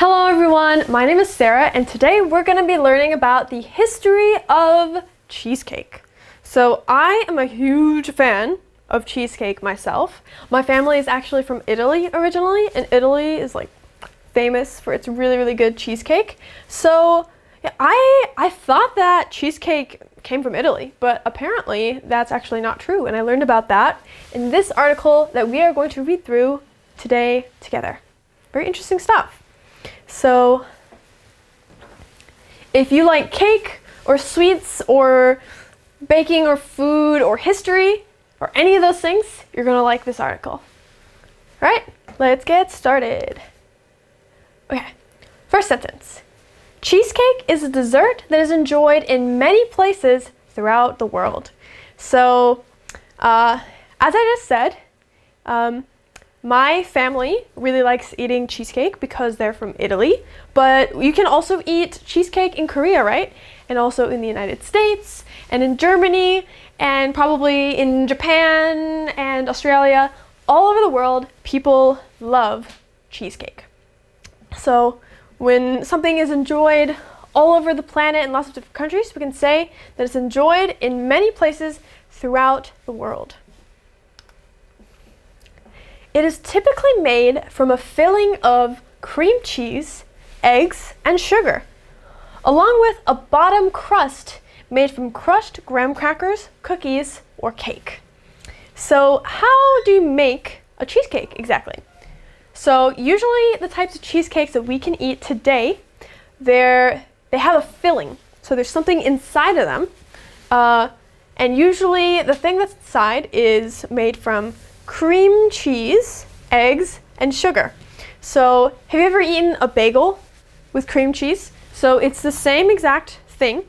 Hello everyone, my name is Sarah and today we're going to be learning about the history of cheesecake. So I am a huge fan of cheesecake myself. My family is actually from Italy originally, and Italy is like famous for its really good cheesecake. So yeah, I thought that cheesecake came from Italy, but apparently that's actually not true, and I learned about that in this article that we are going to read through today together. Very interesting stuff. So if you like cake or sweets or baking or food or history or any of those things, you're going to like this article. All right, let's get started. Okay, first sentence. Cheesecake is a dessert that is enjoyed in many places throughout the world. So, as I just said, my family really likes eating cheesecake because they're from Italy, but you can also eat cheesecake in Korea, right? And also in the United States, and in Germany, and probably in Japan and Australia. All over the world, people love cheesecake. So when something is enjoyed all over the planet in lots of different countries, we can say that it's enjoyed in many places throughout the world. It is typically made from a filling of cream cheese, eggs, and sugar, along with a bottom crust made from crushed graham crackers, cookies, or cake. So how do you make a cheesecake exactly? So usually the types of cheesecakes that we can eat today, they have a filling. So there's something inside of them. And usually the thing that's inside is made from cream cheese, eggs, and sugar. So have you ever eaten a bagel with cream cheese? So it's the same exact thing,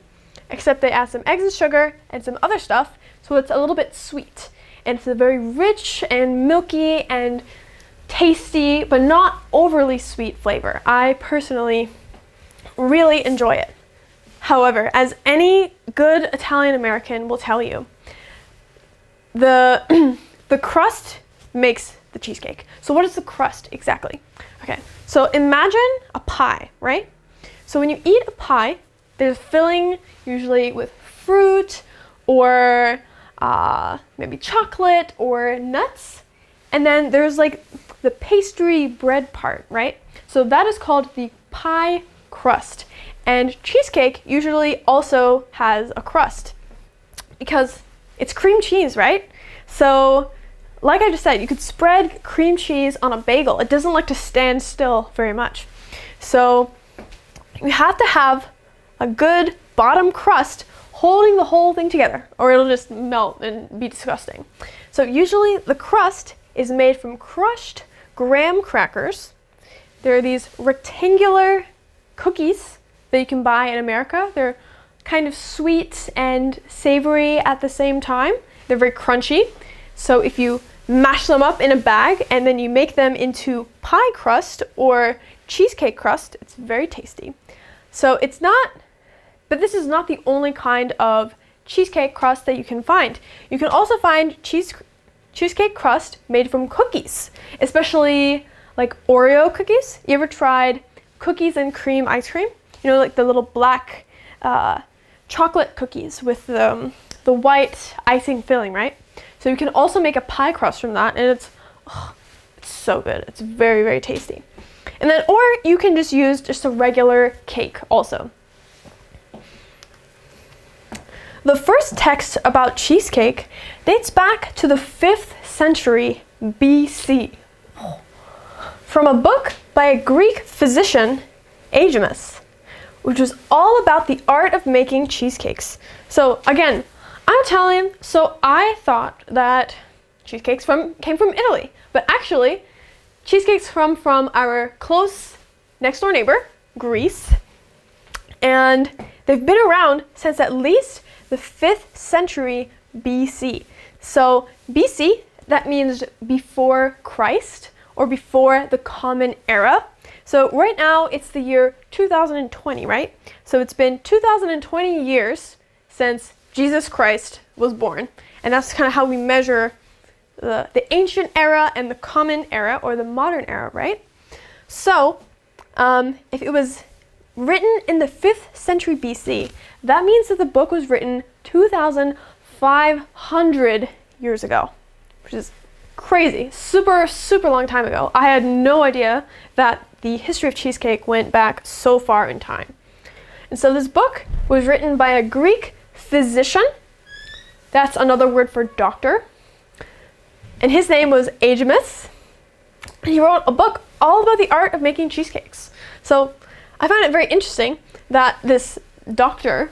except they add some eggs and sugar and some other stuff, so it's a little bit sweet. And it's a very rich and milky and tasty, but not overly sweet flavor. I personally really enjoy it. However, as any good Italian American will tell you, the crust makes the cheesecake. So what is the crust exactly? Okay, so imagine a pie, right? So when you eat a pie, there's filling usually with fruit or maybe chocolate or nuts. And then there's like the pastry bread part, right? So that is called the pie crust. And cheesecake usually also has a crust because it's cream cheese, right? So like I just said, you could spread cream cheese on a bagel. It doesn't like to stand still very much. So you have to have a good bottom crust holding the whole thing together, or it'll just melt and be disgusting. So usually the crust is made from crushed graham crackers. There are these rectangular cookies that you can buy in America. They're kind of sweet and savory at the same time. They're very crunchy. So if you mash them up in a bag and then you make them into pie crust or cheesecake crust, it's very tasty. So but this is not the only kind of cheesecake crust that you can find. You can also find cheesecake crust made from cookies, especially like Oreo cookies. You ever tried cookies and cream ice cream? You know, like the little black chocolate cookies with the white icing filling, right? So you can also make a pie crust from that, and it's so good. It's very tasty. And then, or you can just use just a regular cake also. The first text about cheesecake dates back to the 5th century BC from a book by a Greek physician, Aegimus, which was all about the art of making cheesecakes. So again, I'm Italian, so I thought that cheesecakes came from Italy, but actually, cheesecakes come from our close next door neighbor, Greece, and they've been around since at least the 5th century BC. So BC, that means before Christ or before the Common Era. So right now it's the year 2020, right? So it's been 2020 years since Jesus Christ was born, and that's kind of how we measure the ancient era and the common era, or the modern era, right? So if it was written in the 5th century BC, that means that the book was written 2,500 years ago, which is crazy. Super, super long time ago. I had no idea that the history of cheesecake went back so far in time. And so this book was written by a Greek physician. That's another word for doctor. And his name was Aegimus. And he wrote a book all about the art of making cheesecakes. So I found it very interesting that this doctor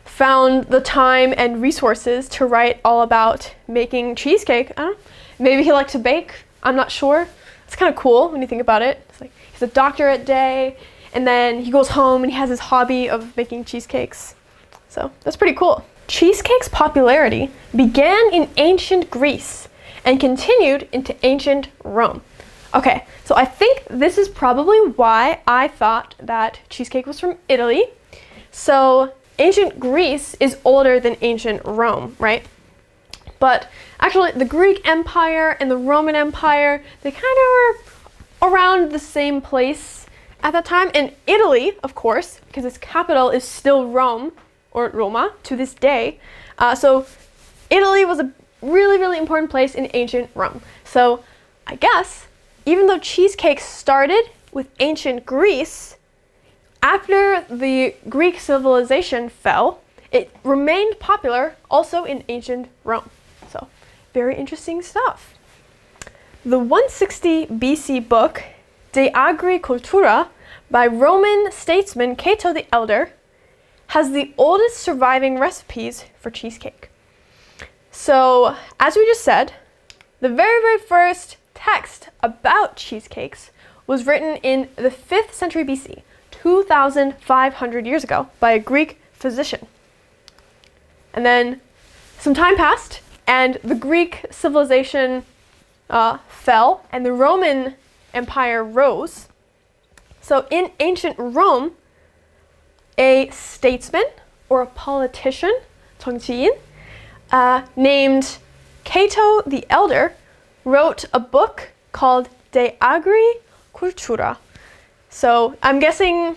found the time and resources to write all about making cheesecake. I don't know, maybe he liked to bake. I'm not sure. It's kind of cool when you think about it. It's like he's a doctorate day, and then he goes home and he has his hobby of making cheesecakes. So that's pretty cool. Cheesecake's popularity began in ancient Greece and continued into ancient Rome. Okay, so I think this is probably why I thought that cheesecake was from Italy. So ancient Greece is older than ancient Rome, right? But actually the Greek Empire and the Roman Empire, they kind of were around the same place at that time. And Italy, of course, because its capital is still Rome, or Roma, to this day. So Italy was a really, really important place in ancient Rome. So I guess, even though cheesecake started with ancient Greece, after the Greek civilization fell, it remained popular also in ancient Rome. So, very interesting stuff. The 160 BC book, De Agricultura, by Roman statesman Cato the Elder, has the oldest surviving recipes for cheesecake. So, as we just said, the very, very first text about cheesecakes was written in the 5th century BC, 2,500 years ago, by a Greek physician. And then some time passed, and the Greek civilization fell, and the Roman Empire rose. So in ancient Rome, a statesman or a politician, 정치인, named Cato the Elder, wrote a book called De Agricultura. So I'm guessing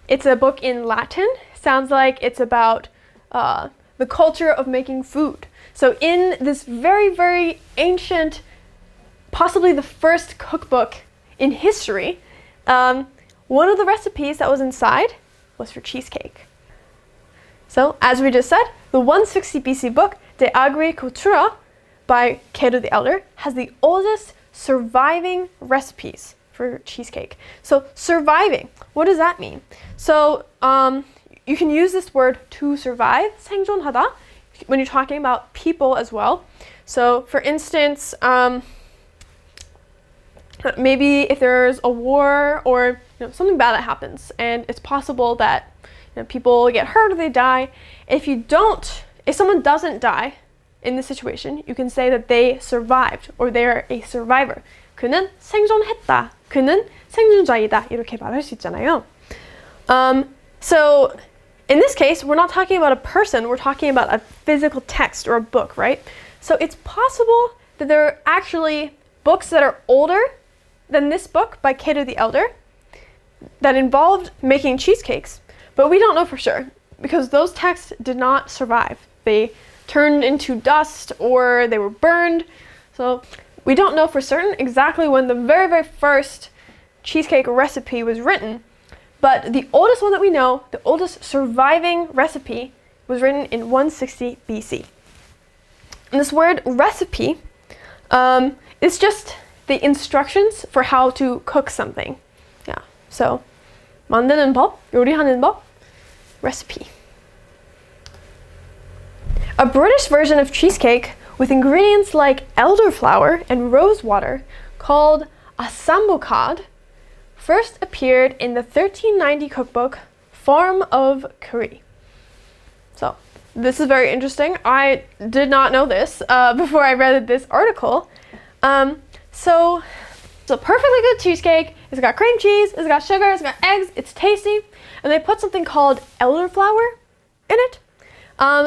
it's a book in Latin. Sounds like it's about the culture of making food. So in this very, very ancient, possibly the first cookbook in history, one of the recipes that was inside was for cheesecake. So as we just said, the 160 BC book, De Agricultura, by Cato the Elder, has the oldest surviving recipes for cheesecake. So surviving, what does that mean? So you can use this word to survive, 생존하다, when you're talking about people as well. So for instance, maybe if there's a war or something bad that happens, and it's possible that people get hurt or they die. If someone doesn't die in this situation, you can say that they survived or they're a survivor. 그는 생존했다. 그는 생존자이다. 이렇게 말할 수 있잖아요. So in this case, we're not talking about a person, we're talking about a physical text or a book, right? So it's possible that there are actually books that are older than this book by Cato the Elder that involved making cheesecakes, but we don't know for sure because those texts did not survive. They turned into dust or they were burned. So we don't know for certain exactly when the very, very first cheesecake recipe was written, but the oldest one that we know, the oldest surviving recipe, was written in 160 BC. And this word recipe is just the instructions for how to cook something. Yeah. So 만드는 법, 요리하는 법, recipe. A British version of cheesecake with ingredients like elderflower and rose water, called a sambukad, first appeared in the 1390 cookbook Farm of Curry. So this is very interesting. I did not know this before I read this article. So perfectly good cheesecake. It's got cream cheese, it's got sugar, it's got eggs, it's tasty, and they put something called elderflower in it.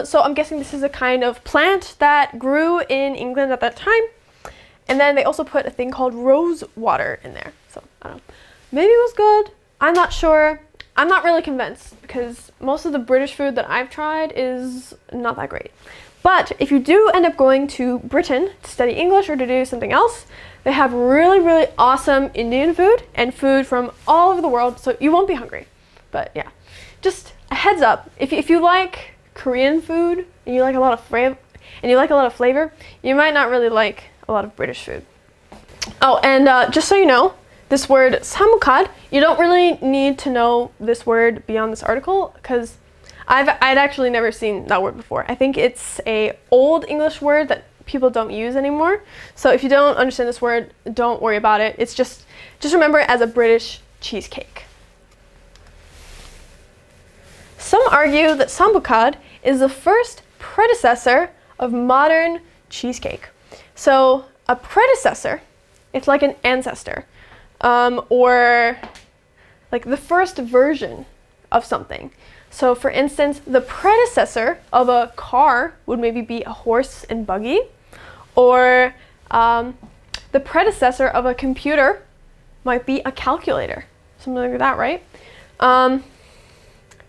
So I'm guessing this is a kind of plant that grew in England at that time. And then they also put a thing called rose water in there. So I don't know. Maybe it was good, I'm not sure. I'm not really convinced because most of the British food that I've tried is not that great. But if you do end up going to Britain to study English or to do something else, they have really, really awesome Indian food and food from all over the world, so you won't be hungry. But yeah, just a heads up, if you like Korean food and you like a lot of flavor, you might not really like a lot of British food. Oh, and just so you know, this word samukad, you don't really need to know this word beyond this article because I'd actually never seen that word before. I think it's a old English word that people don't use anymore. So if you don't understand this word, don't worry about it. It's just remember it as a British cheesecake. Some argue that samukad is the first predecessor of modern cheesecake. So a predecessor, it's like an ancestor, or like the first version of something. So for instance, the predecessor of a car would maybe be a horse and buggy, or the predecessor of a computer might be a calculator, something like that, right?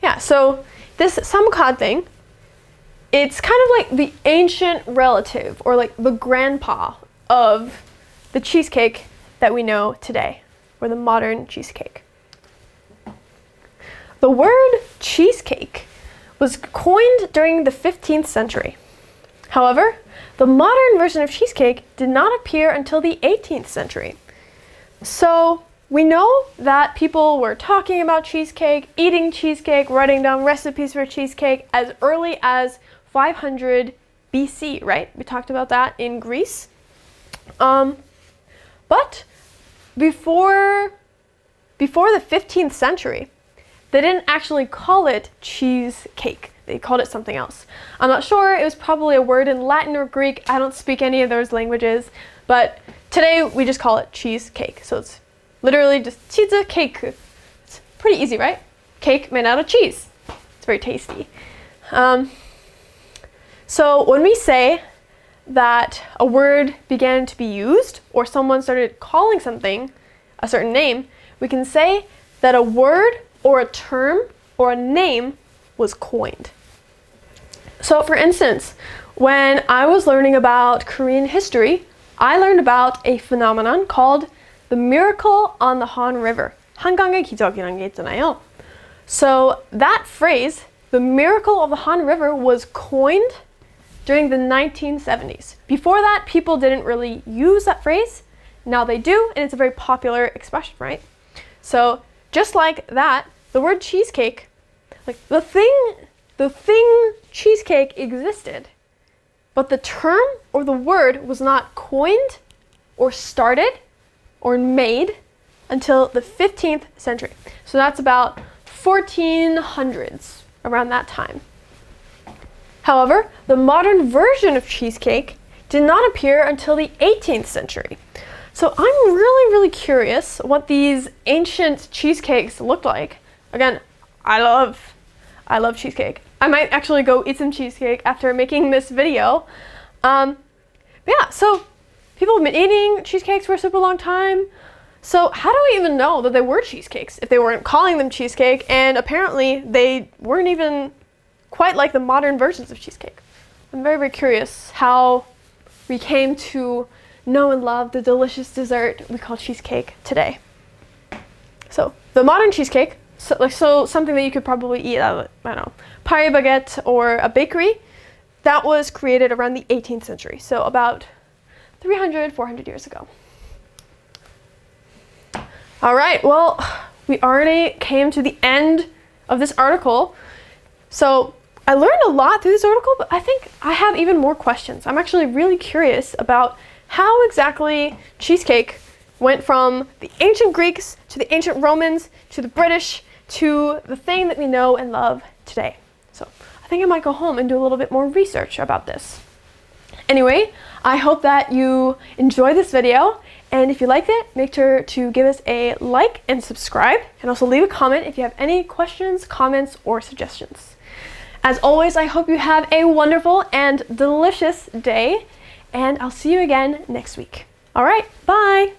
Yeah, so this samukad thing, it's kind of like the ancient relative or like the grandpa of the cheesecake that we know today, or the modern cheesecake. The word cheesecake was coined during the 15th century. However, the modern version of cheesecake did not appear until the 18th century. So we know that people were talking about cheesecake, eating cheesecake, writing down recipes for cheesecake as early as 500 BC, right? We talked about that in Greece. But before the 15th century, they didn't actually call it cheesecake. They called it something else. I'm not sure. It was probably a word in Latin or Greek. I don't speak any of those languages. But today we just call it cheesecake. So it's literally just cheesecake. It's pretty easy, right? Cake made out of cheese. It's very tasty. So when we say that a word began to be used or someone started calling something a certain name, we can say that a word or a term or a name was coined. So for instance, when I was learning about Korean history, I learned about a phenomenon called the miracle on the Han River. 한강의 기적이라는 게 있잖아요. So that phrase, the miracle of the Han River, was coined during the 1970s. Before that, people didn't really use that phrase. Now they do, and it's a very popular expression, right? So just like that, the word cheesecake, like the thing cheesecake existed, but the term or the word was not coined or started or made until the 15th century. So that's about 1400s, around that time. However, the modern version of cheesecake did not appear until the 18th century. So I'm really, really curious what these ancient cheesecakes looked like. Again, I love cheesecake. I might actually go eat some cheesecake after making this video. But yeah, so people have been eating cheesecakes for a super long time. So how do we even know that they were cheesecakes if they weren't calling them cheesecake, and apparently they weren't even quite like the modern versions of cheesecake? I'm very, very curious how we came to know and love the delicious dessert we call cheesecake today. So the modern cheesecake, so something that you could probably eat at, I don't know, Paris baguette or a bakery, that was created around the 18th century, so about 300, 400 years ago. All right, well, we already came to the end of this article. So I learned a lot through this article, but I think I have even more questions. I'm actually really curious about how exactly cheesecake went from the ancient Greeks to the ancient Romans to the British to the thing that we know and love today. So I think I might go home and do a little bit more research about this. Anyway, I hope that you enjoyed this video, and if you liked it, make sure to give us a like and subscribe, and also leave a comment if you have any questions, comments, or suggestions. As always, I hope you have a wonderful and delicious day, and I'll see you again next week. All right, bye!